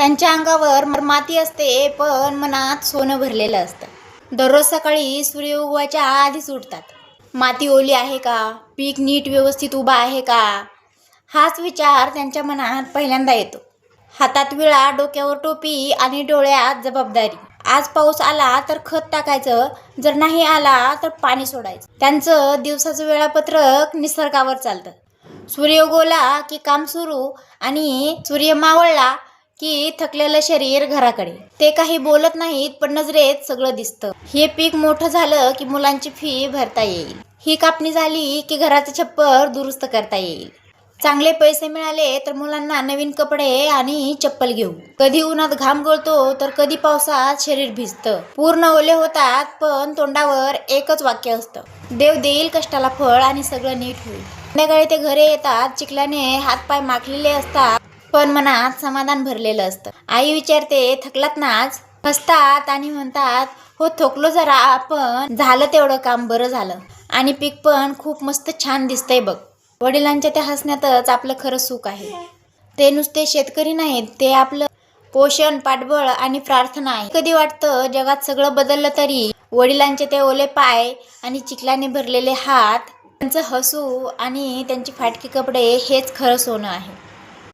त्यांच्या अंगावर माती असते, पण मनात सोनं भरलेलं असतं. दररोज सकाळी सूर्य उगवायच्या आधीच उठतात. माती ओली आहे का, पीक नीट व्यवस्थित उभा आहे का, हाच विचार त्यांच्या मनात पहिल्यांदा येतो. हातात विळा, डोक्यावर टोपी आणि डोळ्यात जबाबदारी. आज पाऊस आला तर खत टाकायचं, जर नाही आला तर पाणी सोडायचं. त्यांचं दिवसाचं वेळापत्रक निसर्गावर चालतं. सूर्य उगवला की काम सुरू, आणि सूर्य मावळला की थकलेलं शरीर घराकडे. ते काही बोलत नाहीत, पण नजरेत सगळं दिसतं. हे पीक मोठं झालं की मुलांची फी भरता येईल. ही कापणी झाली की घराचं छप्पर दुरुस्त करता येईल. चांगले पैसे मिळाले तर मुलांना नवीन कपडे आणि चप्पल घेऊ. कधी उन्हात घाम गळतो तर कधी पावसात शरीर भिजतं. पूर्ण ओले होतात, पण तोंडावर एकच वाक्य असतं, देव देईल कष्टाला फळ आणि सगळं नीट होईल. संध्याकाळी ते घरी येतात. चिखलाने हातपाय माखलेले असतात, पण मनात समाधान भरलेलं असतं. आई विचारते, थकलात ना आज? हसतात आणि म्हणतात, हो थकलो जरा, पण झालं तेवढं काम बरं झालं. आणि पीक पण खूप मस्त छान दिसतंय बघ. वडिलांच्या त्या हसण्यातच आपलं खरं सुख आहे. ते नुसते शेतकरी नाहीत, ते आपलं पोषण, पाठबळ आणि प्रार्थना आहे. कधी वाटतं जगात सगळं बदललं तरी वडिलांचे ते ओले पाय आणि चिखलाने भरलेले हात, त्यांचं हसू आणि त्यांची फाटकी कपडे हेच खरं सोनं आहे.